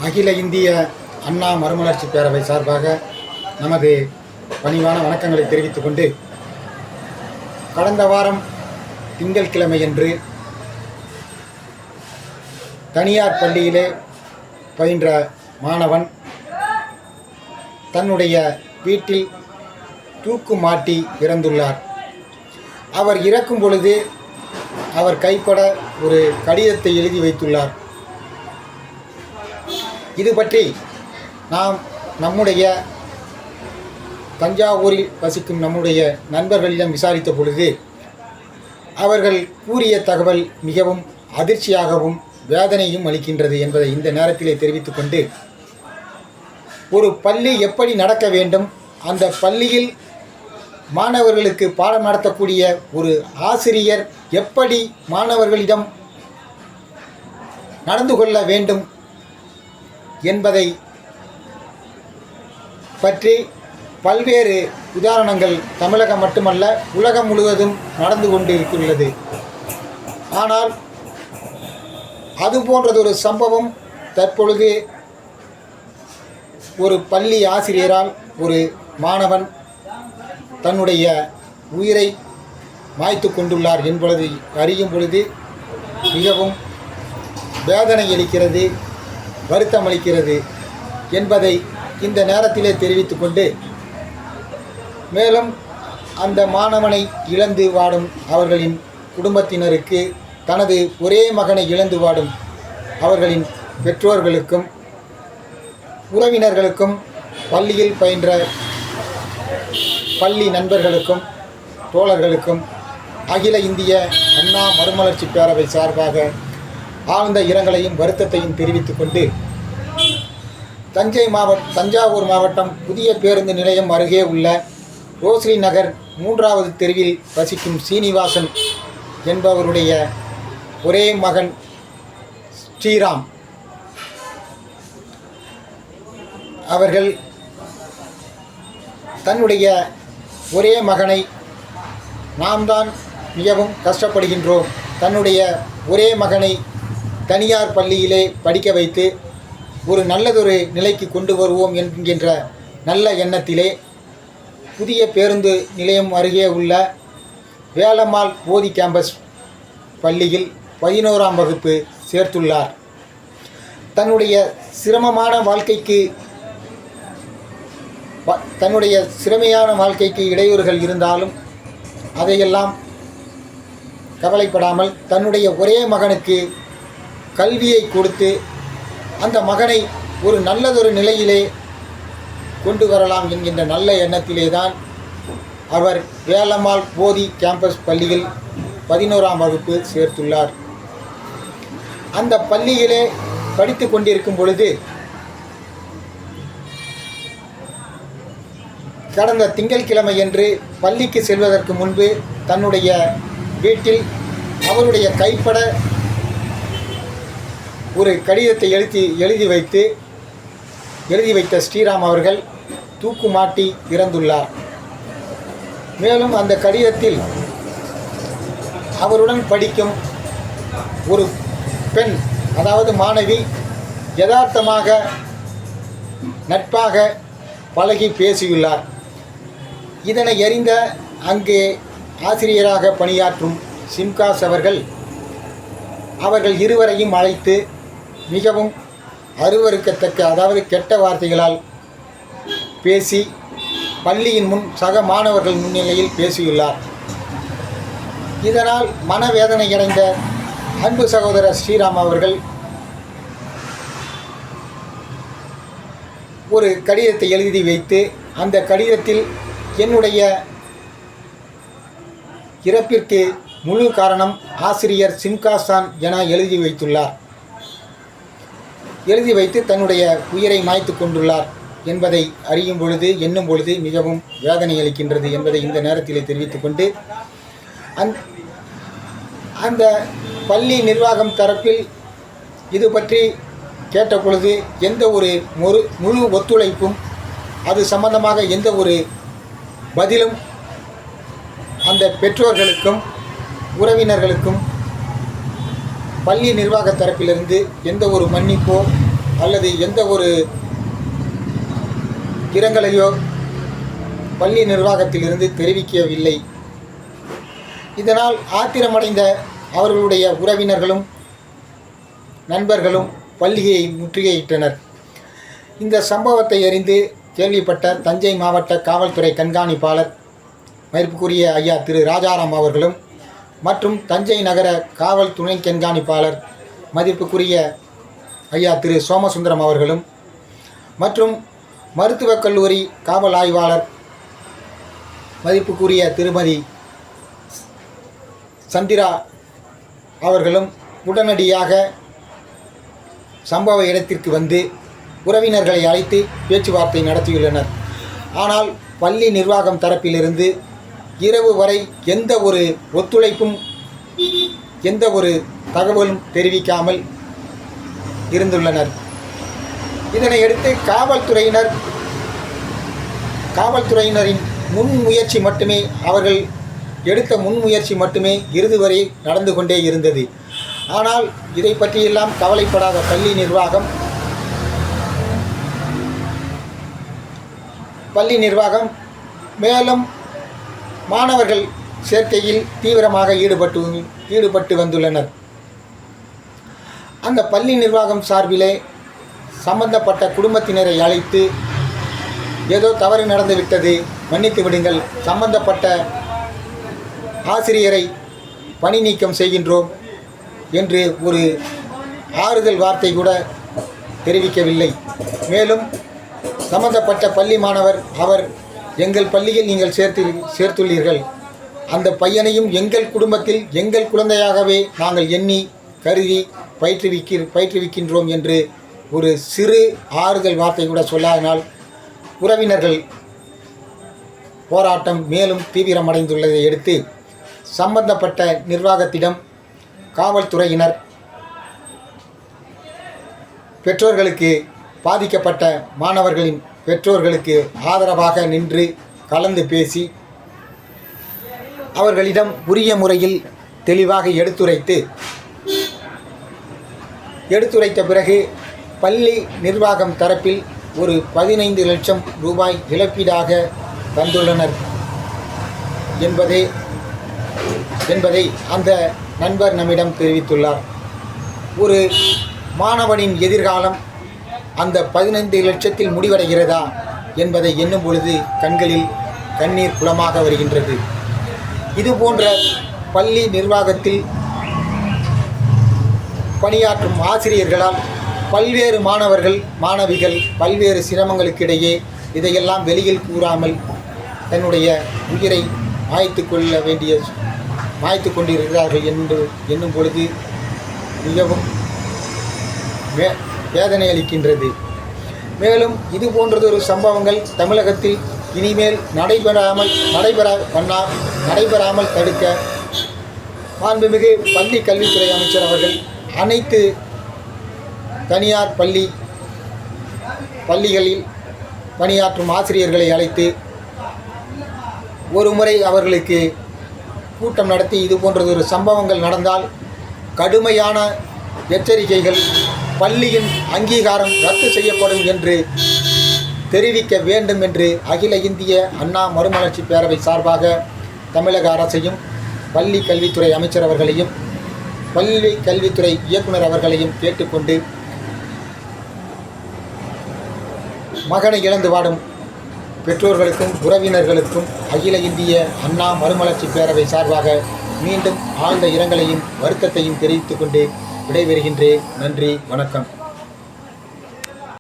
அகில இந்திய அண்ணா மறுமலர்ச்சி பேரவை சார்பாக நமது பணிவான வணக்கங்களை தெரிவித்துக் கொண்டு, கடந்த வாரம் திங்கட்கிழமையன்று தனியார் பள்ளியிலே பயின்ற மாணவன் தன்னுடைய வீட்டில் தூக்கு மாட்டி இறந்துள்ளார். அவர் இறக்கும் பொழுது அவர் கைப்பட ஒரு கடிதத்தை எழுதி வைத்துள்ளார். இது பற்றி நாம் நம்முடைய தஞ்சாவூரில் வசிக்கும் நம்முடைய நண்பர்களிடம் விசாரித்த பொழுது அவர்கள் கூறிய தகவல் மிகவும் அதிர்ச்சியாகவும் வேதனையும் அளிக்கின்றது என்பதை இந்த நேரத்திலே தெரிவித்துக் கொண்டு, ஒரு பள்ளி எப்படி நடக்க வேண்டும், அந்த பள்ளியில் மாணவர்களுக்கு பாடம் நடத்தக்கூடிய ஒரு ஆசிரியர் எப்படி மாணவர்களிடம் நடந்து கொள்ள வேண்டும் என்பதை பற்றி பல்வேறு உதாரணங்கள் தமிழகம் மட்டுமல்ல உலகம் முழுவதும் நடந்து கொண்டிருக்கிறது. ஆனால் அது போன்றதொரு சம்பவம் தற்பொழுது ஒரு பள்ளி ஆசிரியரால் ஒரு மாணவன் தன்னுடைய உயிரை மாய்த்து கொண்டுள்ளார் என்பதை அறியும் பொழுது மிகவும் வேதனை அளிக்கிறது, வருத்தம் அளிக்கிறது என்பதை இந்த நேரத்திலே தெரிவித்துக் கொண்டு, மேலும் அந்த மாணவனை இழந்து வாடும் அவர்களின் குடும்பத்தினருக்கு, தனது ஒரே மகனை இழந்து வாடும் அவர்களின் பெற்றோர்களுக்கும் உறவினர்களுக்கும், பள்ளியில் பயின்ற பள்ளி நண்பர்களுக்கும் தோழர்களுக்கும் அகில இந்திய அண்ணா மறுமலர்ச்சி பேரவை சார்பாக ஆழ்ந்த இரங்கலையும் வருத்தத்தையும் தெரிவித்துக் கொண்டு, தஞ்சாவூர் மாவட்டம் புதிய பேருந்து நிலையம் அருகே உள்ள ரோஸ்லி நகர் 3வது தெருவில் வசிக்கும் சீனிவாசன் என்பவருடைய ஒரே மகன் ஸ்ரீராம் அவர்கள் தன்னுடைய ஒரே மகனை, நாம் தான் மிகவும் கஷ்டப்படுகின்றோம், தன்னுடைய ஒரே மகனை தனியார் பள்ளியிலே படிக்க வைத்து ஒரு நல்லதொரு நிலைக்கு கொண்டு வருவோம் என்கின்ற நல்ல எண்ணத்திலே புதிய பேருந்து நிலையம் அருகே உள்ள வேலம்மாள் போதி கேம்பஸ் பள்ளியில் 11ஆம் வகுப்பு சேர்த்துள்ளார். தன்னுடைய சிரமமான வாழ்க்கைக்கு இடையூறுகள் இருந்தாலும் அதையெல்லாம் கவலைப்படாமல் தன்னுடைய ஒரே மகனுக்கு கல்வியை கொடுத்து அந்த மகனை ஒரு நல்லதொரு நிலையிலே கொண்டு வரலாம் என்கின்ற நல்ல எண்ணத்திலே தான் அவர் வேலம்மாள் போதி கேம்பஸ் பள்ளியில் 11ஆம் வகுப்பு சேர்த்துள்ளார். அந்த பள்ளியிலே படித்து கொண்டிருக்கும் பொழுது கடந்த திங்கட்கிழமையன்று பள்ளிக்கு செல்வதற்கு முன்பு தன்னுடைய வீட்டில் அவருடைய கைப்பட ஒரு கடிதத்தை எழுதி வைத்த ஸ்ரீராம் அவர்கள் தூக்கு மாட்டி இறந்துள்ளார். மேலும் அந்த கடிதத்தில் அவருடன் படிக்கும் ஒரு பெண், அதாவது மாணவி, யதார்த்தமாக நட்பாக பழகி பேசியுள்ளார். இதனை அறிந்த அங்கே ஆசிரியராக பணியாற்றும் சிம்காஸ் அவர்கள் இருவரையும் அழைத்து மிகவும் அருவருக்கத்தக்க, அதாவது கெட்ட வார்த்தைகளால் பேசி பள்ளியின் முன் சக மாணவர்கள் முன்னிலையில் பேசியுள்ளார். இதனால் மனவேதனையடைந்த அன்பு சகோதரர் ஸ்ரீராம் அவர்கள் ஒரு கடிதத்தை எழுதி வைத்து, அந்த கடிதத்தில் என்னுடைய இறப்பிற்கு முழு காரணம் ஆசிரியர் சிம்காஸ் தான் என எழுதி வைத்து தன்னுடைய உயிரை மாய்த்து கொண்டுள்ளார் என்பதை எண்ணும் பொழுது மிகவும் வேதனை அளிக்கின்றது என்பதை இந்த நேரத்திலே தெரிவித்துக் கொண்டு, அந்த பள்ளி நிர்வாகம் தரப்பில் இது பற்றி கேட்ட பொழுது எந்த ஒரு முழு ஒத்துழைப்பும், அது சம்பந்தமாக எந்த ஒரு பதிலும் அந்த பெற்றோர்களுக்கும் உறவினர்களுக்கும் பள்ளி நிர்வாக தரப்பிலிருந்து எந்த ஒரு மன்னிப்போ அல்லது எந்த ஒரு இரங்கலையோ பள்ளி நிர்வாகத்திலிருந்து தெரிவிக்கவில்லை. இதனால் ஆத்திரமடைந்த அவர்களுடைய உறவினர்களும் நண்பர்களும் பள்ளியை முற்றுகையிட்டனர். இந்த சம்பவத்தை அறிந்து கேள்விப்பட்ட தஞ்சை மாவட்ட காவல்துறை கண்காணிப்பாளர் மதிப்புக்குரிய ஐயா திரு ராஜாராம் அவர்களும் மற்றும் தஞ்சை நகர காவல் துணை கண்காணிப்பாளர் மதிப்புக்குரிய ஐயா திரு சோமசுந்தரம் அவர்களும் மற்றும் மருத்துவக் கல்லூரி காவல் ஆய்வாளர் மதிப்புக்குரிய திருமதி சந்திரா அவர்களும் உடனடியாக சம்பவ இடத்திற்கு வந்து உறவினர்களை அழைத்து பேச்சுவார்த்தை நடத்தியுள்ளனர். ஆனால் பள்ளி நிர்வாகம் தரப்பிலிருந்து இரவு வரை எந்த ஒரு ஒத்துழைப்பும் எந்த ஒரு தகவலும் தெரிவிக்காமல் இருந்துள்ளனர். இதனையடுத்து காவல்துறையினரின் முன்முயற்சி மட்டுமே அவர்கள் எடுத்த முன்முயற்சி மட்டுமே இறுதி வரை நடந்து கொண்டே இருந்தது. ஆனால் இதை பற்றியெல்லாம் கவலைப்படாத பள்ளி நிர்வாகம் மேலும் மாணவர்கள் சேர்க்கையில் தீவிரமாக ஈடுபட்டு வந்துள்ளனர். அந்த பள்ளி நிர்வாகம் சார்பிலே சம்பந்தப்பட்ட குடும்பத்தினரை அழைத்து ஏதோ தவறு நடந்துவிட்டது, மன்னித்து விடுங்கள், சம்பந்தப்பட்ட ஆசிரியரை பணி நீக்கம் செய்கின்றோம் என்று ஒரு ஆறுதல் வார்த்தை கூட தெரிவிக்கவில்லை. மேலும் சம்பந்தப்பட்ட பள்ளி மாணவர் அவர் எங்கள் பள்ளியில் நீங்கள் சேர்த்துள்ளீர்கள், அந்த பையனையும் எங்கள் குடும்பத்தில் எங்கள் குழந்தையாகவே நாங்கள் எண்ணி கருதி பயிற்றுவிக்கின்றோம் என்று ஒரு சிறு ஆறுதல் வார்த்தை கூட சொல்லாதனால் உறவினர்கள் போராட்டம் மேலும் தீவிரமடைந்துள்ளதை அடுத்து சம்பந்தப்பட்ட நிர்வாகத்திடம் காவல்துறையினர் பெற்றோர்களுக்கு பாதிக்கப்பட்ட மாணவர்களின் பெற்றோர்களுக்கு ஆதரவாக நின்று கலந்து பேசி அவர்களிடம் உரிய முறையில் தெளிவாக எடுத்துரைத்த பிறகு பள்ளி நிர்வாகம் தரப்பில் ஒரு 15 லட்சம் ரூபாய் இழப்பீடாக தந்துள்ளனர் என்பதை அந்த நண்பர் நம்மிடம் தெரிவித்துள்ளார். ஒரு மாணவனின் எதிர்காலம் அந்த 15 லட்சத்தில் முடிவடைகிறதா என்பதை எண்ணும் பொழுது கண்களில் கண்ணீர் குளமாக வருகின்றது. இதுபோன்ற பள்ளி நிர்வாகத்தில் பணியாற்றும் ஆசிரியர்களால் பல்வேறு மாணவிகள் பல்வேறு சிரமங்களுக்கிடையே இதையெல்லாம் வெளியில் கூறாமல் தன்னுடைய உயிரை மாய்த்து கொண்டிருக்கிறார்கள் என்று எண்ணும் பொழுது மிகவும் வேதனை அளிக்கின்றது. மேலும் இது போன்றதொரு சம்பவங்கள் தமிழகத்தில் இனிமேல் நடைபெறாமல் தடுக்க மாண்புமிகு பள்ளி கல்வித்துறை அமைச்சர் அவர்கள் அனைத்து தனியார் பள்ளிகளில் பணியாற்றும் ஆசிரியர்களை அழைத்து ஒரு முறை அவர்களுக்கு கூட்டம் நடத்தி இது போன்றதொரு சம்பவங்கள் நடந்தால் கடுமையான எச்சரிக்கைகள், பள்ளியின் அங்கீகாரம் ரத்து செய்யப்படும் என்று தெரிவிக்க வேண்டும் என்று அகில இந்திய அண்ணா மறுமலர்ச்சி பேரவை சார்பாக தமிழக அரசையும் பள்ளி கல்வித்துறை அமைச்சர் அவர்களையும் பள்ளி கல்வித்துறை இயக்குனர் அவர்களையும் கேட்டுக்கொண்டு மகனை இழந்து வாடும் பெற்றோர்களுக்கும் உறவினர்களுக்கும் அகில இந்திய அண்ணா மறுமலர்ச்சி பேரவை சார்பாக மீண்டும் ஆழ்ந்த இரங்கலையும் வருத்தத்தையும் தெரிவித்துக் கொண்டு விடைபெறுகின்றேன். நன்றி, வணக்கம்.